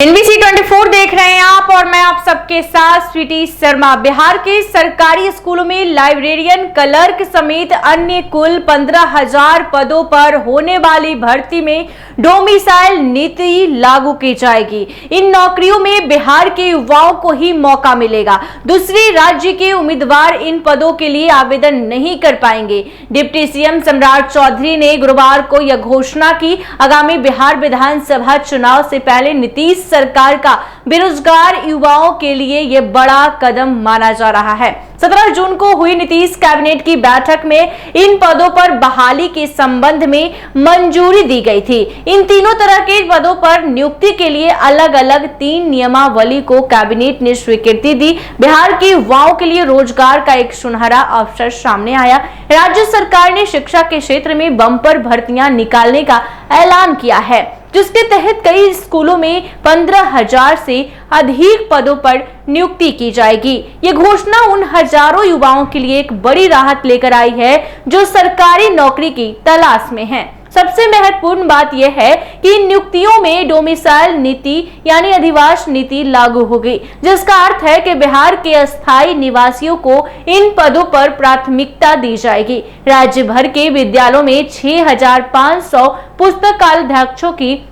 NBC 24 देख रहे हैं आप और मैं आप सबके साथ स्वीटी शर्मा। बिहार के सरकारी स्कूलों में लाइब्रेरियन, क्लर्क समेत अन्य कुल 15,000 पदों पर होने वाली भर्ती में डोमिसाइल नीति लागू की जाएगी। इन नौकरियों में बिहार के युवाओं को ही मौका मिलेगा। दूसरे राज्य के उम्मीदवार इन पदों के लिए आवेदन नहीं कर पाएंगे। डिप्टी सीएम सम्राट चौधरी ने गुरुवार को यह घोषणा की। आगामी बिहार विधानसभा चुनाव से पहले नीतीश सरकार का बेरोजगार युवाओं के लिए यह बड़ा कदम माना जा रहा है। 17 जून को हुई नीतीश कैबिनेट की बैठक में इन पदों पर बहाली के संबंध में मंजूरी दी गई थी। इन तीनों तरह के पदों पर नियुक्ति के लिए अलग अलग 3 नियमावली को कैबिनेट ने स्वीकृति दी। बिहार के युवाओं के लिए रोजगार का एक सुनहरा अवसर सामने आया। राज्य सरकार ने शिक्षा के क्षेत्र में बम्पर भर्तियां निकालने का ऐलान किया है, जिसके तहत कई स्कूलों में 15,000 से अधिक पदों पर नियुक्ति की जाएगी। ये घोषणा उन हजारों युवाओं के लिए एक बड़ी राहत लेकर आई है जो सरकारी नौकरी की तलाश में हैं। सबसे महत्वपूर्ण बात यह है कि इन नियुक्तियों में डोमिसाइल नीति यानी अधिवास नीति लागू होगी, जिसका अर्थ है कि बिहार के अस्थायी निवासियों को इन पदों पर प्राथमिकता दी जाएगी। राज्य भर के विद्यालयों में 6,500 पुस्तकालयाध्यक्षों की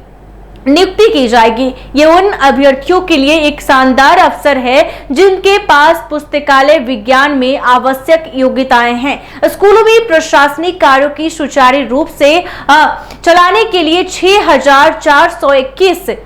नियुक्ति की जाएगी। ये उन अभ्यर्थियों के लिए एक शानदार अवसर है जिनके पास पुस्तकालय विज्ञान में आवश्यक योग्यताएं हैं। स्कूलों में प्रशासनिक कार्यों की सुचारू रूप से चलाने के लिए 6,421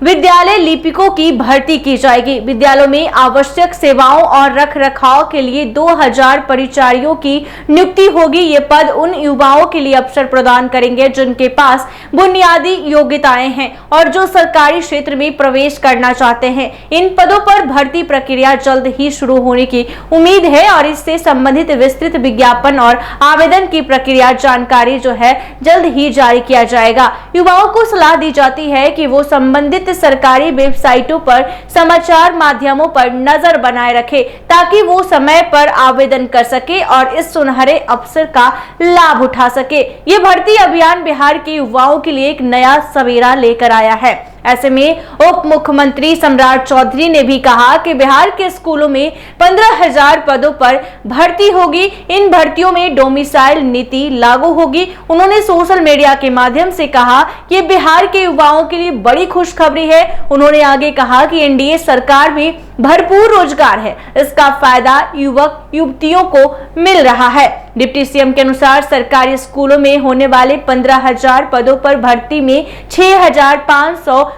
विद्यालय लिपिकों की भर्ती की जाएगी। विद्यालयों में आवश्यक सेवाओं और रखरखाव के लिए 2,000 परिचारियों की नियुक्ति होगी। ये पद उन युवाओं के लिए अवसर प्रदान करेंगे जिनके पास बुनियादी योग्यताएं हैं और जो सरकारी क्षेत्र में प्रवेश करना चाहते हैं। इन पदों पर भर्ती प्रक्रिया जल्द ही शुरू होने की उम्मीद है और इससे संबंधित विस्तृत विज्ञापन और आवेदन की प्रक्रिया जानकारी जो है जल्द ही जारी किया जाएगा। युवाओं को सलाह दी जाती है कि वो संबंधित सरकारी वेबसाइटों पर समाचार माध्यमों पर नजर बनाए रखे ताकि वो समय पर आवेदन कर सके और इस सुनहरे अवसर का लाभ उठा सके। ये भर्ती अभियान बिहार के युवाओं के लिए एक नया सवेरा लेकर आया है। ऐसे में उप मुख्यमंत्री सम्राट चौधरी ने भी कहा कि बिहार के स्कूलों में 15,000 पदों पर भर्ती होगी। इन भर्तियों में डोमिसाइल नीति लागू होगी। उन्होंने सोशल मीडिया के माध्यम से कहा कि बिहार के युवाओं के लिए बड़ी खुशखबरी है। उन्होंने आगे कहा कि एनडीए सरकार में भरपूर रोजगार है, इसका फायदा युवक युवतियों को मिल रहा है। डिप्टी सीएम के अनुसार सरकारी स्कूलों में होने वाले 15,000 पदों पर भर्ती में 6,500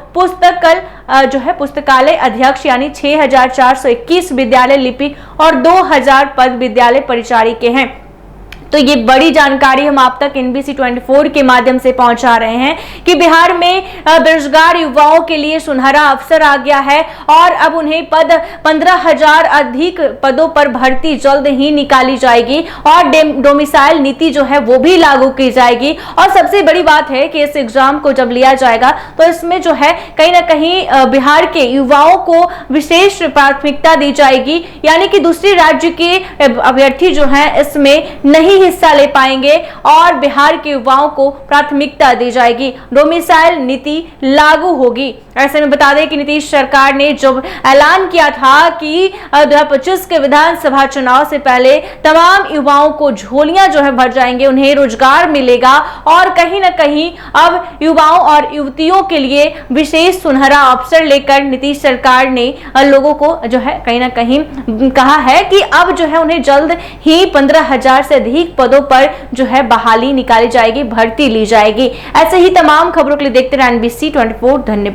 पुस्तकालय अध्यक्ष यानी 6,421 विद्यालय लिपिक और 2,000 पद विद्यालय परिचारी के हैं। तो ये बड़ी जानकारी हम आप तक NBC 24 के माध्यम से पहुंचा रहे हैं कि बिहार में बेरोजगार युवाओं के लिए सुनहरा अवसर आ गया है और अब उन्हें 15,000 अधिक पदों पर भर्ती जल्द ही निकाली जाएगी और डोमिसाइल नीति जो है वो भी लागू की जाएगी। और सबसे बड़ी बात है कि इस एग्जाम को जब लिया जाएगा तो इसमें जो है कहीं ना कहीं बिहार के युवाओं को विशेष प्राथमिकता दी जाएगी, यानी कि दूसरे राज्य के अभ्यर्थी जो है इसमें नहीं हिस्सा ले पाएंगे और बिहार के युवाओं को प्राथमिकता दी जाएगी। डोमिसाइल नीति लागू होगी। ऐसे में बता दें कि नीतीश सरकार ने जब ऐलान किया था कि 2025 के विधानसभा चुनाव से पहले तमाम युवाओं को झोलियां जो है भर जाएंगे, उन्हें रोजगार मिलेगा और कहीं ना कहीं अब युवाओं और युवतियों के लिए विशेष सुनहरा अवसर लेकर नीतीश सरकार ने लोगों को जो है कहीं ना कहीं कहा है कि अब जो है उन्हें जल्द ही 15,000 से अधिक पदों पर जो है बहाली निकाली जाएगी, भर्ती ली जाएगी। ऐसे ही तमाम खबरों के लिए देखते रहिए NBC 24। धन्यवाद।